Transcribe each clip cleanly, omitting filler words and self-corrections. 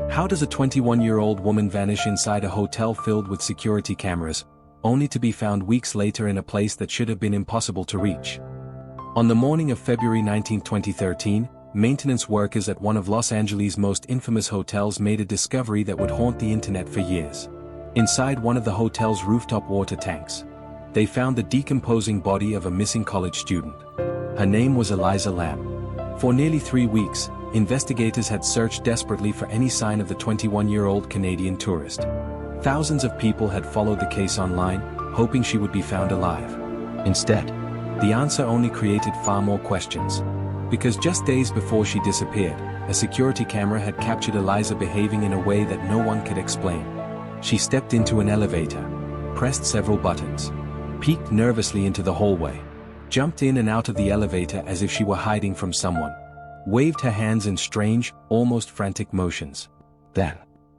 How does a 21-year-old woman vanish inside a hotel filled with security cameras, only to be found weeks later in a place that should have been impossible to reach? On the morning of February 19, 2013, maintenance workers at one of Los Angeles' most infamous hotels made a discovery that would haunt the internet for years. Inside one of the hotel's rooftop water tanks, they found the decomposing body of a missing college student. Her name was Elisa Lam. For nearly 3 weeks, investigators had searched desperately for any sign of the 21-year-old Canadian tourist. Thousands of people had followed the case online, hoping she would be found alive. Instead, the answer only created far more questions. Because just days before she disappeared, a security camera had captured Elisa behaving in a way that no one could explain. She stepped into an elevator, pressed several buttons, peeked nervously into the hallway, jumped in and out of the elevator as if she were hiding from someone, waved her hands in strange, almost frantic motions. Then,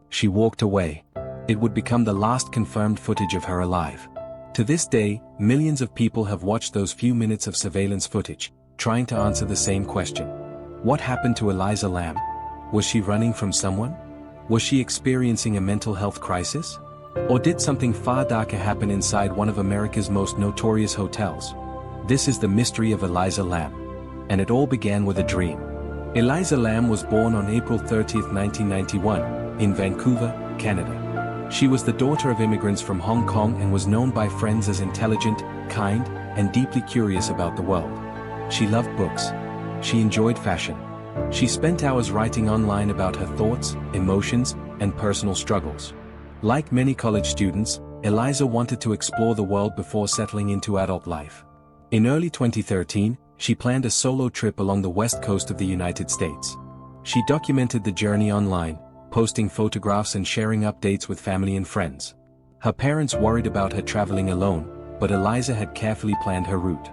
she walked away. It would become the last confirmed footage of her alive. To this day, millions of people have watched those few minutes of surveillance footage, trying to answer the same question. What happened to Elisa Lam? Was she running from someone? Was she experiencing a mental health crisis? Or did something far darker happen inside one of America's most notorious hotels? This is the mystery of Elisa Lam. And it all began with a dream. Elisa Lam was born on April 30, 1991, in Vancouver, Canada. She was the daughter of immigrants from Hong Kong and was known by friends as intelligent, kind, and deeply curious about the world. She loved books. She enjoyed fashion. She spent hours writing online about her thoughts, emotions, and personal struggles. Like many college students, Elisa wanted to explore the world before settling into adult life. In early 2013, she planned a solo trip along the west coast of the United States. She documented the journey online, posting photographs and sharing updates with family and friends. Her parents worried about her traveling alone, but Elisa had carefully planned her route.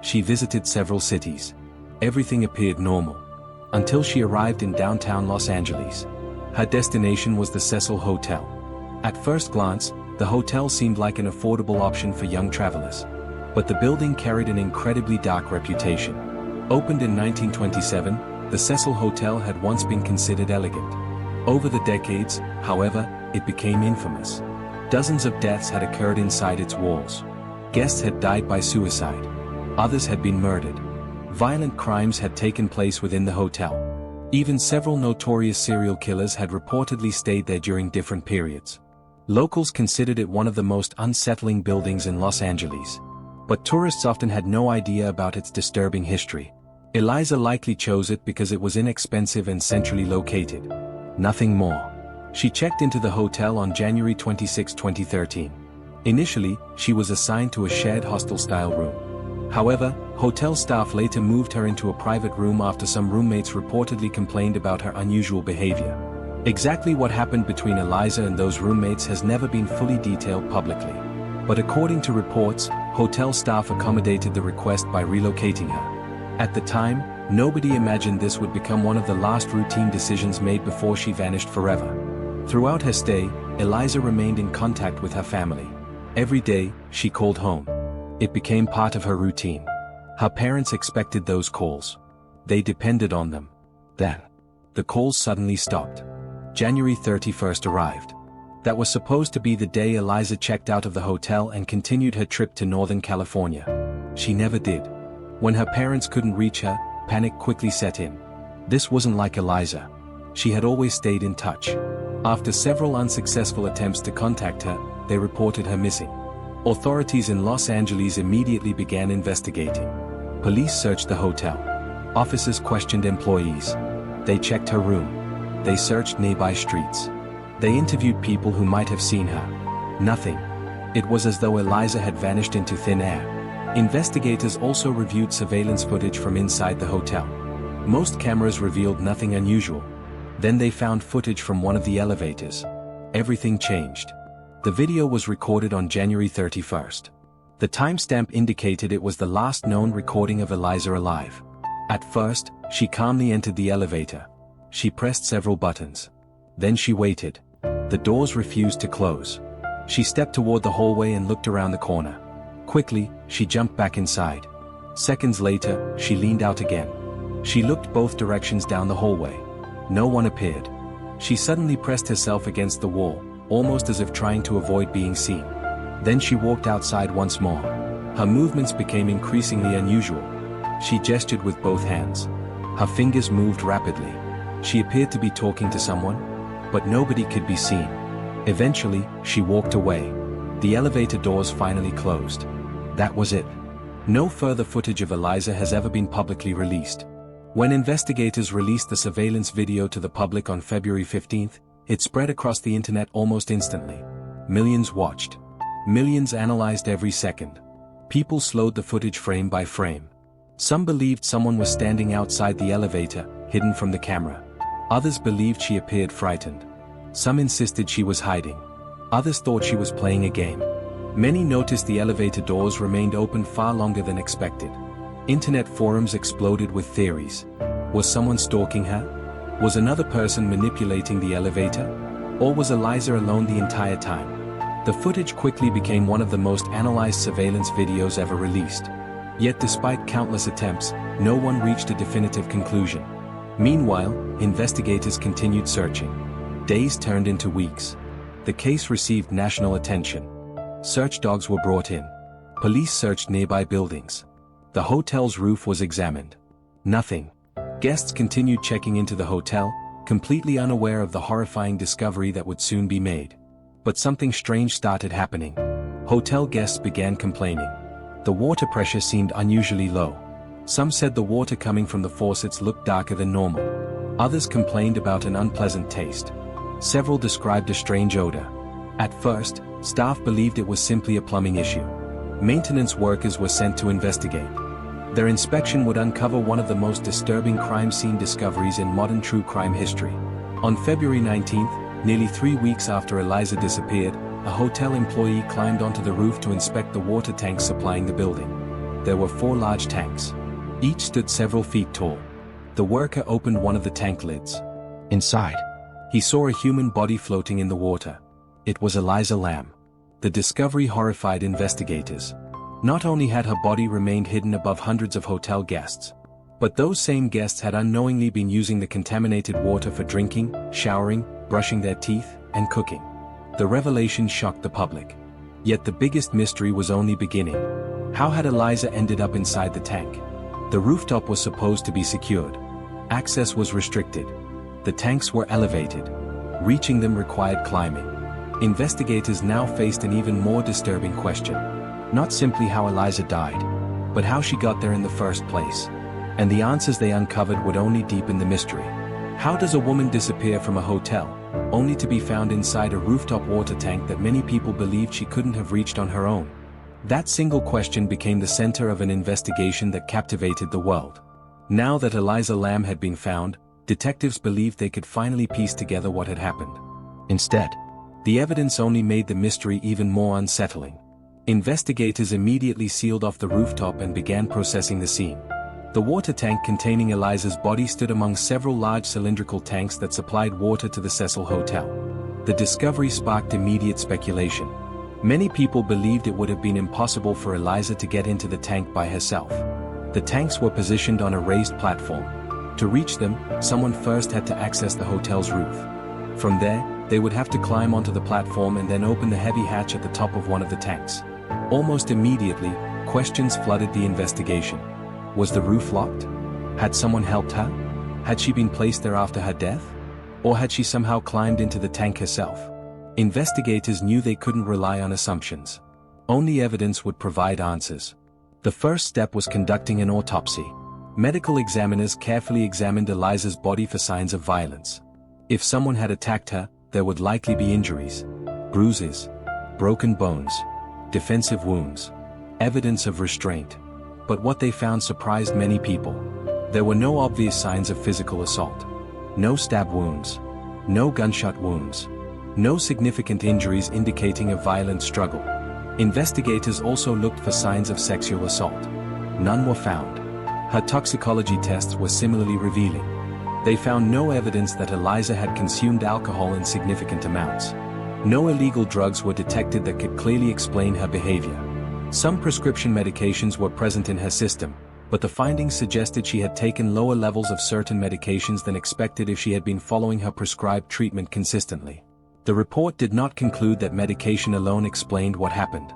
She visited several cities. Everything appeared normal, until she arrived in downtown Los Angeles. Her destination was the Cecil Hotel. At first glance, the hotel seemed like an affordable option for young travelers. But the building carried an incredibly dark reputation. Opened in 1927, the Cecil Hotel had once been considered elegant. Over the decades, however, it became infamous. Dozens of deaths had occurred inside its walls. Guests had died by suicide. Others had been murdered. Violent crimes had taken place within the hotel. Even several notorious serial killers had reportedly stayed there during different periods. Locals considered it one of the most unsettling buildings in Los Angeles. But tourists often had no idea about its disturbing history. Elisa likely chose it because it was inexpensive and centrally located. Nothing more. She checked into the hotel on January 26, 2013. Initially, she was assigned to a shared hostel-style room. However, hotel staff later moved her into a private room after some roommates reportedly complained about her unusual behavior. Exactly what happened between Elisa and those roommates has never been fully detailed publicly. But according to reports, hotel staff accommodated the request by relocating her. At the time, nobody imagined this would become one of the last routine decisions made before she vanished forever. Throughout her stay, Elisa remained in contact with her family. Every day, she called home. It became part of her routine. Her parents expected those calls. They depended on them. Then, the calls suddenly stopped. January 31st arrived. That was supposed to be the day Elisa checked out of the hotel and continued her trip to Northern California. She never did. When her parents couldn't reach her, panic quickly set in. This wasn't like Elisa. She had always stayed in touch. After several unsuccessful attempts to contact her, they reported her missing. Authorities in Los Angeles immediately began investigating. Police searched the hotel. Officers questioned employees. They checked her room. They searched nearby streets. They interviewed people who might have seen her. Nothing. It was as though Elisa had vanished into thin air. Investigators also reviewed surveillance footage from inside the hotel. Most cameras revealed nothing unusual. Then they found footage from one of the elevators. Everything changed. The video was recorded on January 31st. The timestamp indicated it was the last known recording of Elisa alive. At first, she calmly entered the elevator. She pressed several buttons. Then she waited. The doors refused to close. She stepped toward the hallway and looked around the corner. Quickly, she jumped back inside. Seconds later, she leaned out again. She looked both directions down the hallway. No one appeared. She suddenly pressed herself against the wall, almost as if trying to avoid being seen. Then she walked outside once more. Her movements became increasingly unusual. She gestured with both hands. Her fingers moved rapidly. She appeared to be talking to someone, but nobody could be seen. Eventually, she walked away. The elevator doors finally closed. That was it. No further footage of Elisa has ever been publicly released. When investigators released the surveillance video to the public on February 15, it spread across the internet almost instantly. Millions watched. Millions analyzed every second. People slowed the footage frame by frame. Some believed someone was standing outside the elevator, hidden from the camera. Others believed she appeared frightened. Some insisted she was hiding. Others thought she was playing a game. Many noticed the elevator doors remained open far longer than expected. Internet forums exploded with theories. Was someone stalking her? Was another person manipulating the elevator? Or was Elisa alone the entire time? The footage quickly became one of the most analyzed surveillance videos ever released. Yet despite countless attempts, no one reached a definitive conclusion. Meanwhile, investigators continued searching. Days turned into weeks. The case received national attention. Search dogs were brought in. Police searched nearby buildings. The hotel's roof was examined. Nothing. Guests continued checking into the hotel, completely unaware of the horrifying discovery that would soon be made. But something strange started happening. Hotel guests began complaining. The water pressure seemed unusually low. Some said the water coming from the faucets looked darker than normal. Others complained about an unpleasant taste. Several described a strange odor. At first, staff believed it was simply a plumbing issue. Maintenance workers were sent to investigate. Their inspection would uncover one of the most disturbing crime scene discoveries in modern true crime history. On February 19, nearly 3 weeks after Elisa disappeared, a hotel employee climbed onto the roof to inspect the water tanks supplying the building. There were 4 large tanks. Each stood several feet tall. The worker opened one of the tank lids. Inside, he saw a human body floating in the water. It was Elisa Lam. The discovery horrified investigators. Not only had her body remained hidden above hundreds of hotel guests, but those same guests had unknowingly been using the contaminated water for drinking, showering, brushing their teeth, and cooking. The revelation shocked the public. Yet the biggest mystery was only beginning. How had Elisa ended up inside the tank? The rooftop was supposed to be secured. Access was restricted. The tanks were elevated. Reaching them required climbing. Investigators now faced an even more disturbing question. Not simply how Elisa died, but how she got there in the first place. And the answers they uncovered would only deepen the mystery. How does a woman disappear from a hotel, only to be found inside a rooftop water tank that many people believed she couldn't have reached on her own? That single question became the center of an investigation that captivated the world. Now that Elisa Lam had been found, detectives believed they could finally piece together what had happened. Instead, the evidence only made the mystery even more unsettling. Investigators immediately sealed off the rooftop and began processing the scene. The water tank containing Elisa's body stood among several large cylindrical tanks that supplied water to the Cecil Hotel. The discovery sparked immediate speculation. Many people believed it would have been impossible for Elisa to get into the tank by herself. The tanks were positioned on a raised platform. To reach them, someone first had to access the hotel's roof. From there, they would have to climb onto the platform and then open the heavy hatch at the top of one of the tanks. Almost immediately, questions flooded the investigation. Was the roof locked? Had someone helped her? Had she been placed there after her death? Or had she somehow climbed into the tank herself? Investigators knew they couldn't rely on assumptions. Only evidence would provide answers. The first step was conducting an autopsy. Medical examiners carefully examined Elisa's body for signs of violence. If someone had attacked her, there would likely be injuries, bruises, broken bones, defensive wounds, evidence of restraint. But what they found surprised many people. There were no obvious signs of physical assault. No stab wounds. No gunshot wounds. No significant injuries indicating a violent struggle. Investigators also looked for signs of sexual assault. None were found. Her toxicology tests were similarly revealing. They found no evidence that Elisa had consumed alcohol in significant amounts. No illegal drugs were detected that could clearly explain her behavior. Some prescription medications were present in her system, but the findings suggested she had taken lower levels of certain medications than expected if she had been following her prescribed treatment consistently. The report did not conclude that medication alone explained what happened.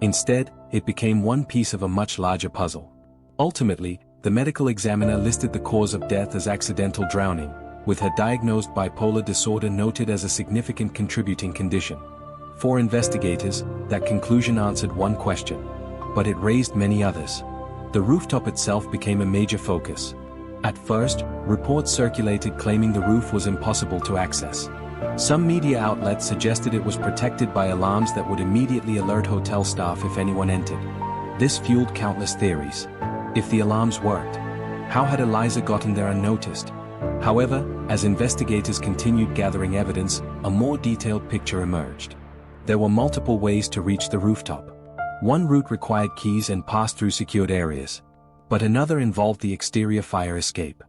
Instead, it became one piece of a much larger puzzle. Ultimately, the medical examiner listed the cause of death as accidental drowning, with her diagnosed bipolar disorder noted as a significant contributing condition. For investigators, that conclusion answered one question, but it raised many others. The rooftop itself became a major focus. At first, reports circulated claiming the roof was impossible to access. Some media outlets suggested it was protected by alarms that would immediately alert hotel staff if anyone entered. This fueled countless theories. If the alarms worked, how had Elisa gotten there unnoticed? However, as investigators continued gathering evidence, a more detailed picture emerged. There were multiple ways to reach the rooftop. One route required keys and passed through secured areas. But another involved the exterior fire escape.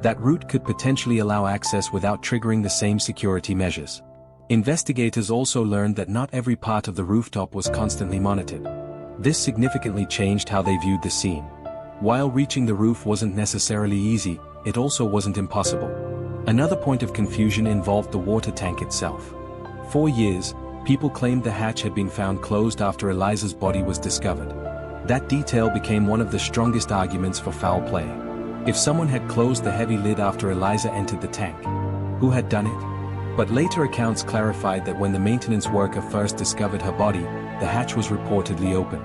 That route could potentially allow access without triggering the same security measures. Investigators also learned that not every part of the rooftop was constantly monitored. This significantly changed how they viewed the scene. While reaching the roof wasn't necessarily easy, it also wasn't impossible. Another point of confusion involved the water tank itself. For years, people claimed the hatch had been found closed after Elisa's body was discovered. That detail became one of the strongest arguments for foul play. If someone had closed the heavy lid after Elisa entered the tank, who had done it? But later accounts clarified that when the maintenance worker first discovered her body, the hatch was reportedly open.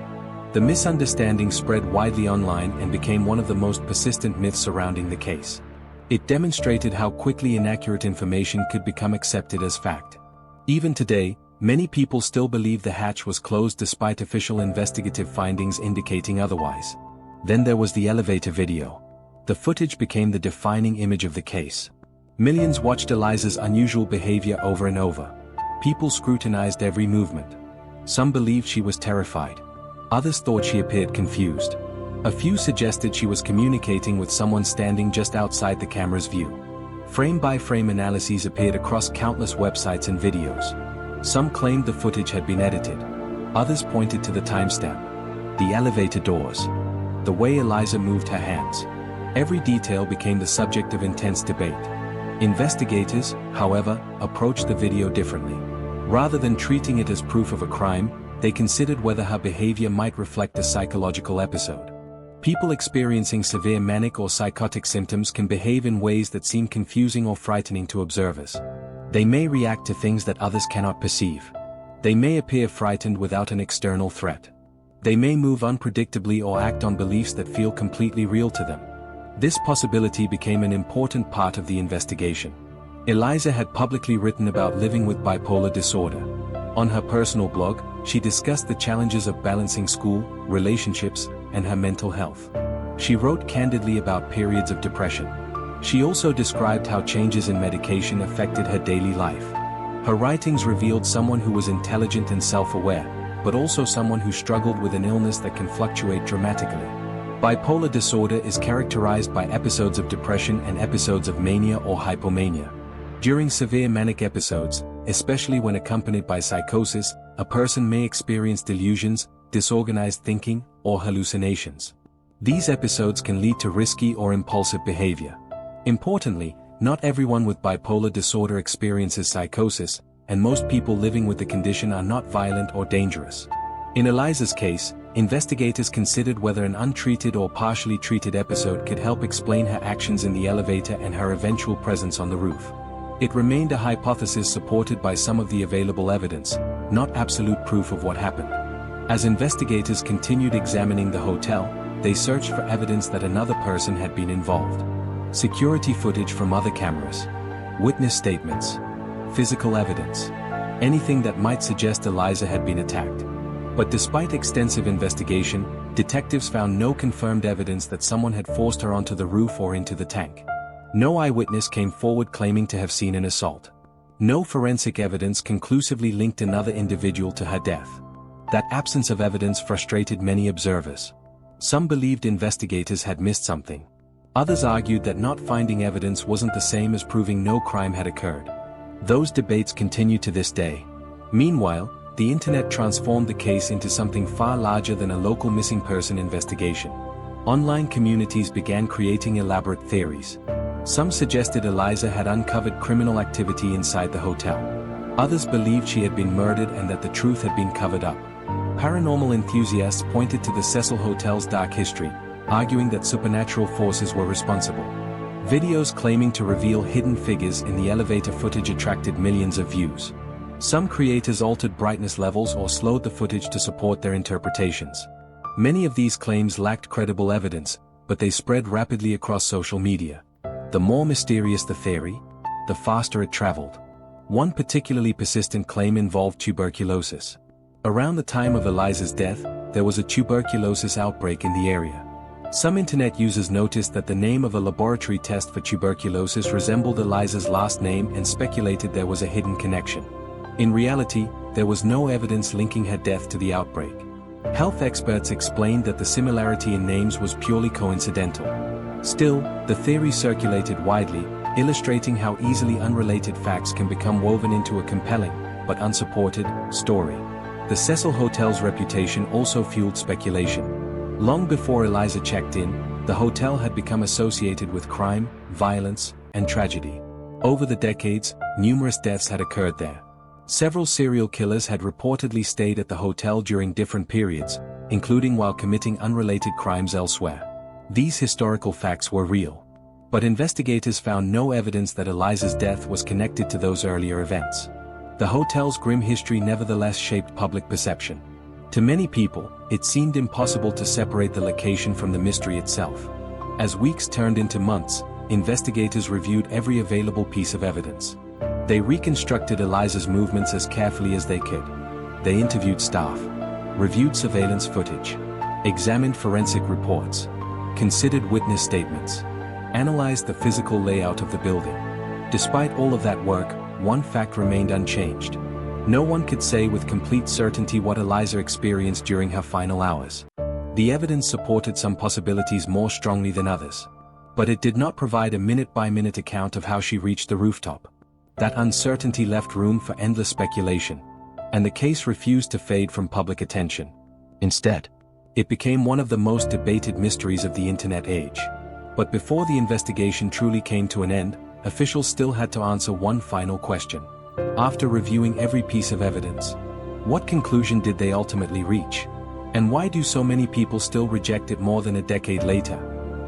The misunderstanding spread widely online and became one of the most persistent myths surrounding the case. It demonstrated how quickly inaccurate information could become accepted as fact. Even today, many people still believe the hatch was closed despite official investigative findings indicating otherwise. Then there was the elevator video. The footage became the defining image of the case. Millions watched Elisa's unusual behavior over and over. People scrutinized every movement. Some believed she was terrified. Others thought she appeared confused. A few suggested she was communicating with someone standing just outside the camera's view. Frame-by-frame analyses appeared across countless websites and videos. Some claimed the footage had been edited. Others pointed to the timestamp. The elevator doors. The way Elisa moved her hands. Every detail became the subject of intense debate. Investigators, however, approached the video differently. Rather than treating it as proof of a crime, they considered whether her behavior might reflect a psychological episode. People experiencing severe manic or psychotic symptoms can behave in ways that seem confusing or frightening to observers. They may react to things that others cannot perceive. They may appear frightened without an external threat. They may move unpredictably or act on beliefs that feel completely real to them. This possibility became an important part of the investigation. Elisa had publicly written about living with bipolar disorder. On her personal blog, she discussed the challenges of balancing school, relationships, and her mental health. She wrote candidly about periods of depression. She also described how changes in medication affected her daily life. Her writings revealed someone who was intelligent and self-aware, but also someone who struggled with an illness that can fluctuate dramatically. Bipolar disorder is characterized by episodes of depression and episodes of mania or hypomania. During severe manic episodes, especially when accompanied by psychosis, a person may experience delusions, disorganized thinking, or hallucinations. These episodes can lead to risky or impulsive behavior. Importantly, not everyone with bipolar disorder experiences psychosis, and most people living with the condition are not violent or dangerous. In Elisa's case, investigators considered whether an untreated or partially treated episode could help explain her actions in the elevator and her eventual presence on the roof. It remained a hypothesis supported by some of the available evidence, not absolute proof of what happened. As investigators continued examining the hotel, they searched for evidence that another person had been involved. Security footage from other cameras, witness statements, physical evidence, anything that might suggest Elisa had been attacked. But despite extensive investigation, detectives found no confirmed evidence that someone had forced her onto the roof or into the tank. No eyewitness came forward claiming to have seen an assault. No forensic evidence conclusively linked another individual to her death. That absence of evidence frustrated many observers. Some believed investigators had missed something. Others argued that not finding evidence wasn't the same as proving no crime had occurred. Those debates continue to this day. Meanwhile, the internet transformed the case into something far larger than a local missing person investigation. Online communities began creating elaborate theories. Some suggested Elisa had uncovered criminal activity inside the hotel. Others believed she had been murdered and that the truth had been covered up. Paranormal enthusiasts pointed to the Cecil Hotel's dark history, arguing that supernatural forces were responsible. Videos claiming to reveal hidden figures in the elevator footage attracted millions of views. Some creators altered brightness levels or slowed the footage to support their interpretations. Many of these claims lacked credible evidence, but they spread rapidly across social media. The more mysterious the theory, the faster it traveled. One particularly persistent claim involved tuberculosis. Around the time of Elisa's death, there was a tuberculosis outbreak in the area. Some internet users noticed that the name of a laboratory test for tuberculosis resembled Elisa's last name and speculated there was a hidden connection. In reality, there was no evidence linking her death to the outbreak. Health experts explained that the similarity in names was purely coincidental. Still, the theory circulated widely, illustrating how easily unrelated facts can become woven into a compelling, but unsupported, story. The Cecil Hotel's reputation also fueled speculation. Long before Elisa checked in, the hotel had become associated with crime, violence, and tragedy. Over the decades, numerous deaths had occurred there. Several serial killers had reportedly stayed at the hotel during different periods, including while committing unrelated crimes elsewhere. These historical facts were real. But investigators found no evidence that Elisa's death was connected to those earlier events. The hotel's grim history nevertheless shaped public perception. To many people, it seemed impossible to separate the location from the mystery itself. As weeks turned into months, investigators reviewed every available piece of evidence. They reconstructed Elisa's movements as carefully as they could. They interviewed staff, reviewed surveillance footage, examined forensic reports, considered witness statements, analyzed the physical layout of the building. Despite all of that work, one fact remained unchanged. No one could say with complete certainty what Elisa experienced during her final hours. The evidence supported some possibilities more strongly than others. But it did not provide a minute-by-minute account of how she reached the rooftop. That uncertainty left room for endless speculation, and the case refused to fade from public attention. Instead, it became one of the most debated mysteries of the internet age. But before the investigation truly came to an end, officials still had to answer one final question. After reviewing every piece of evidence, what conclusion did they ultimately reach? And why do so many people still reject it more than a decade later?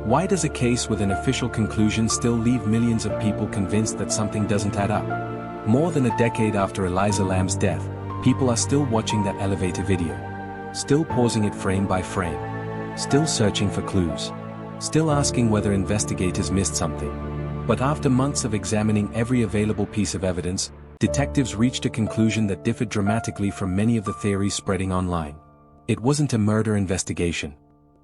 Why does a case with an official conclusion still leave millions of people convinced that something doesn't add up? More than a decade after Elisa Lam's death, people are still watching that elevator video. Still pausing it frame by frame. Still searching for clues. Still asking whether investigators missed something. But after months of examining every available piece of evidence, detectives reached a conclusion that differed dramatically from many of the theories spreading online. It wasn't a murder investigation.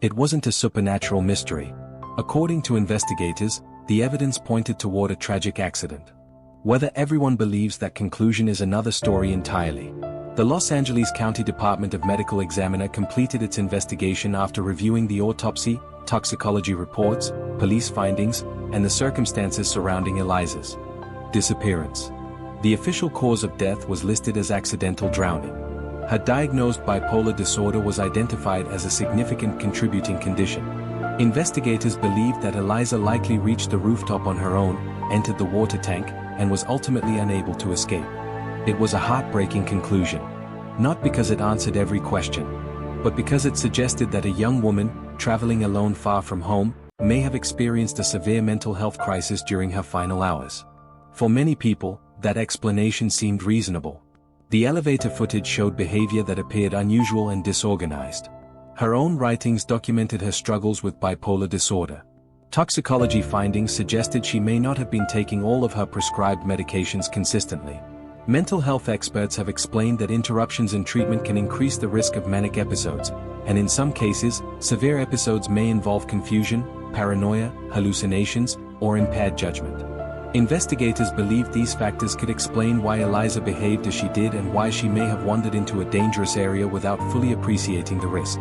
It wasn't a supernatural mystery. According to investigators, the evidence pointed toward a tragic accident. Whether everyone believes that conclusion is another story entirely. The Los Angeles County Department of Medical Examiner completed its investigation after reviewing the autopsy, toxicology reports, police findings, and the circumstances surrounding Elisa's disappearance. The official cause of death was listed as accidental drowning. Her diagnosed bipolar disorder was identified as a significant contributing condition. Investigators believed that Elisa likely reached the rooftop on her own, entered the water tank, and was ultimately unable to escape. It was a heartbreaking conclusion. Not because it answered every question, but because it suggested that a young woman, traveling alone far from home, may have experienced a severe mental health crisis during her final hours. For many people, that explanation seemed reasonable. The elevator footage showed behavior that appeared unusual and disorganized. Her own writings documented her struggles with bipolar disorder. Toxicology findings suggested she may not have been taking all of her prescribed medications consistently. Mental health experts have explained that interruptions in treatment can increase the risk of manic episodes, and in some cases, severe episodes may involve confusion, paranoia, hallucinations, or impaired judgment. Investigators believed these factors could explain why Elisa behaved as she did and why she may have wandered into a dangerous area without fully appreciating the risk.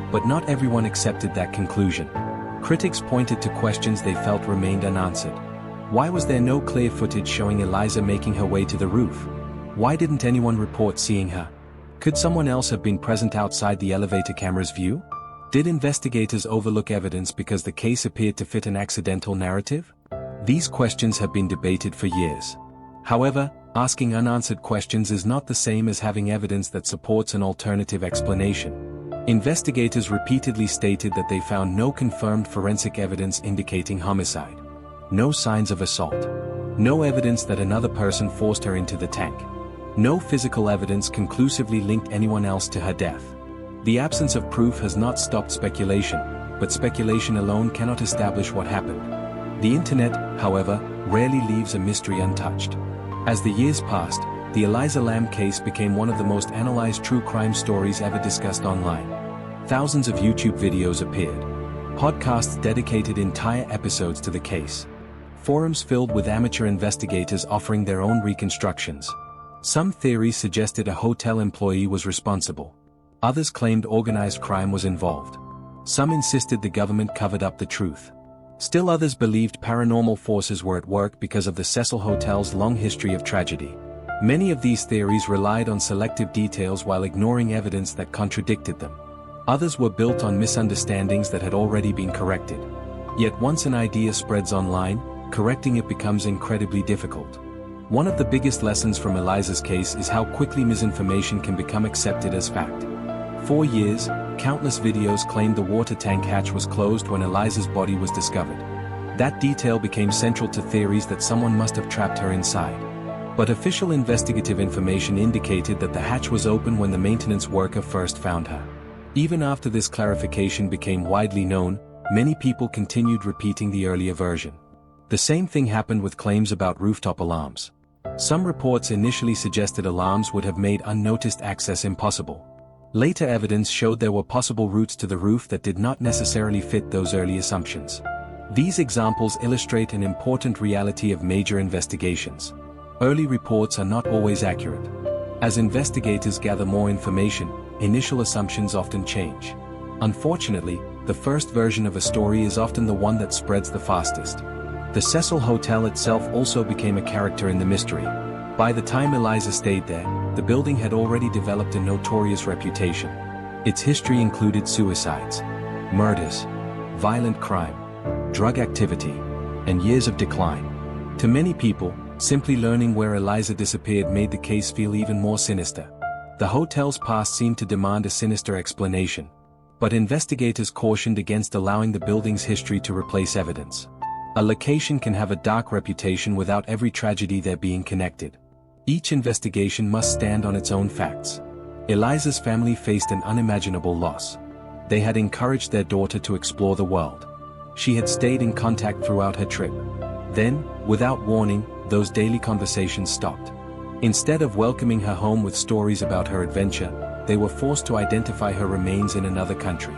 But not everyone accepted that conclusion. Critics pointed to questions they felt remained unanswered. Why was there no clear footage showing Elisa making her way to the roof? Why didn't anyone report seeing her? Could someone else have been present outside the elevator camera's view? Did investigators overlook evidence because the case appeared to fit an accidental narrative? These questions have been debated for years. However, asking unanswered questions is not the same as having evidence that supports an alternative explanation. Investigators repeatedly stated that they found no confirmed forensic evidence indicating homicide. No signs of assault. No evidence that another person forced her into the tank. No physical evidence conclusively linked anyone else to her death. The absence of proof has not stopped speculation, but speculation alone cannot establish what happened. The internet, however, rarely leaves a mystery untouched. As the years passed, the Elisa Lam case became one of the most analyzed true crime stories ever discussed online. Thousands of YouTube videos appeared. Podcasts dedicated entire episodes to the case. Forums filled with amateur investigators offering their own reconstructions. Some theories suggested a hotel employee was responsible. Others claimed organized crime was involved. Some insisted the government covered up the truth. Still others believed paranormal forces were at work because of the Cecil Hotel's long history of tragedy. Many of these theories relied on selective details while ignoring evidence that contradicted them. Others were built on misunderstandings that had already been corrected. Yet once an idea spreads online, correcting it becomes incredibly difficult. One of the biggest lessons from Elisa's case is how quickly misinformation can become accepted as fact. For years, countless videos claimed the water tank hatch was closed when Elisa's body was discovered. That detail became central to theories that someone must have trapped her inside. But official investigative information indicated that the hatch was open when the maintenance worker first found her. Even after this clarification became widely known, many people continued repeating the earlier version. The same thing happened with claims about rooftop alarms. Some reports initially suggested alarms would have made unnoticed access impossible. Later evidence showed there were possible routes to the roof that did not necessarily fit those early assumptions. These examples illustrate an important reality of major investigations. Early reports are not always accurate. As investigators gather more information, initial assumptions often change. Unfortunately, the first version of a story is often the one that spreads the fastest. The Cecil Hotel itself also became a character in the mystery. By the time Elisa stayed there, the building had already developed a notorious reputation. Its history included suicides, murders, violent crime, drug activity, and years of decline. To many people, simply learning where Elisa disappeared made the case feel even more sinister. The hotel's past seemed to demand a sinister explanation. But investigators cautioned against allowing the building's history to replace evidence. A location can have a dark reputation without every tragedy there being connected. Each investigation must stand on its own facts. Elisa's family faced an unimaginable loss. They had encouraged their daughter to explore the world. She had stayed in contact throughout her trip. Then, without warning, those daily conversations stopped. Instead of welcoming her home with stories about her adventure, they were forced to identify her remains in another country.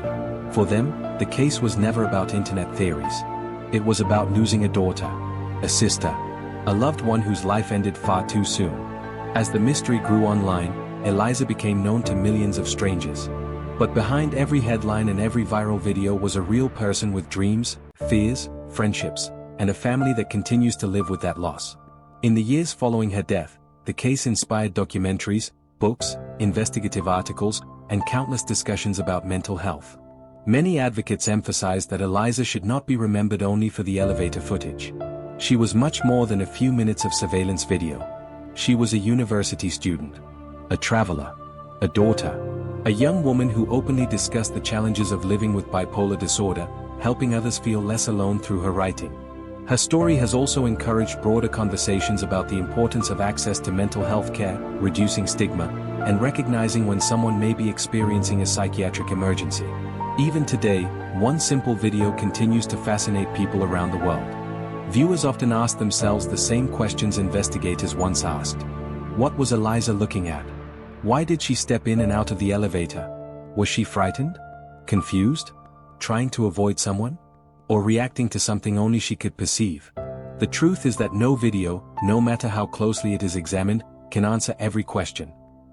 For them, the case was never about internet theories. It was about losing a daughter, a sister, a loved one whose life ended far too soon. As the mystery grew online, Elisa became known to millions of strangers. But behind every headline and every viral video was a real person with dreams, fears, friendships, and a family that continues to live with that loss. In the years following her death, the case inspired documentaries, books, investigative articles, and countless discussions about mental health. Many advocates emphasized that Elisa should not be remembered only for the elevator footage. She was much more than a few minutes of surveillance video. She was a university student, a traveler, a daughter, a young woman who openly discussed the challenges of living with bipolar disorder, helping others feel less alone through her writing. Her story has also encouraged broader conversations about the importance of access to mental health care, reducing stigma, and recognizing when someone may be experiencing a psychiatric emergency. Even today, one simple video continues to fascinate people around the world. Viewers often ask themselves the same questions investigators once asked. What was Elisa looking at? Why did she step in and out of the elevator? Was she frightened? Confused? Trying to avoid someone? Or reacting to something only she could perceive? The truth is that no video, no matter how closely it is examined, can answer every question.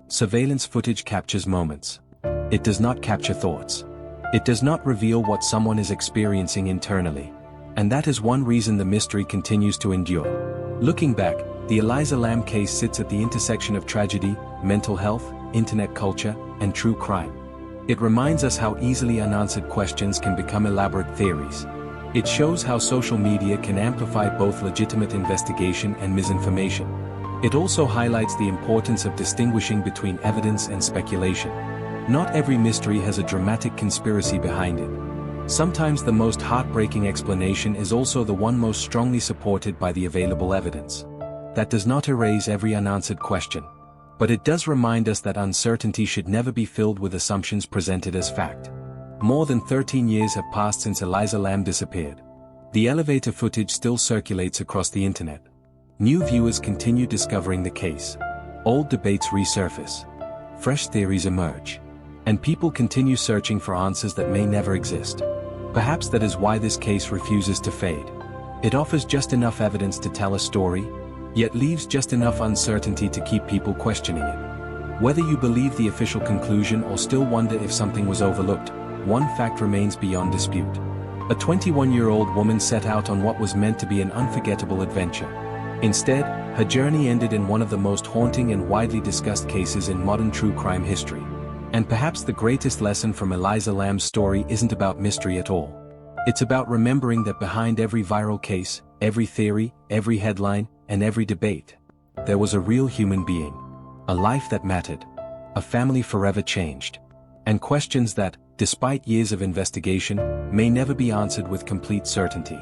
Surveillance footage captures moments. It does not capture thoughts. It does not reveal what someone is experiencing internally. And that is one reason the mystery continues to endure. Looking back, the Elisa Lam case sits at the intersection of tragedy, mental health, internet culture, and true crime. It reminds us how easily unanswered questions can become elaborate theories. It shows how social media can amplify both legitimate investigation and misinformation. It also highlights the importance of distinguishing between evidence and speculation. Not every mystery has a dramatic conspiracy behind it. Sometimes the most heartbreaking explanation is also the one most strongly supported by the available evidence. That does not erase every unanswered question. But it does remind us that uncertainty should never be filled with assumptions presented as fact. More than 13 years have passed since Elisa Lam disappeared. The elevator footage still circulates across the internet. New viewers continue discovering the case. Old debates resurface. Fresh theories emerge. And people continue searching for answers that may never exist. Perhaps that is why this case refuses to fade. It offers just enough evidence to tell a story, yet leaves just enough uncertainty to keep people questioning it. Whether you believe the official conclusion or still wonder if something was overlooked, one fact remains beyond dispute. A 21-year-old woman set out on what was meant to be an unforgettable adventure. Instead, her journey ended in one of the most haunting and widely discussed cases in modern true crime history. And perhaps the greatest lesson from Elisa Lam's story isn't about mystery at all. It's about remembering that behind every viral case, every theory, every headline, and every debate, there was a real human being. A life that mattered. A family forever changed. And questions that, despite years of investigation, may never be answered with complete certainty.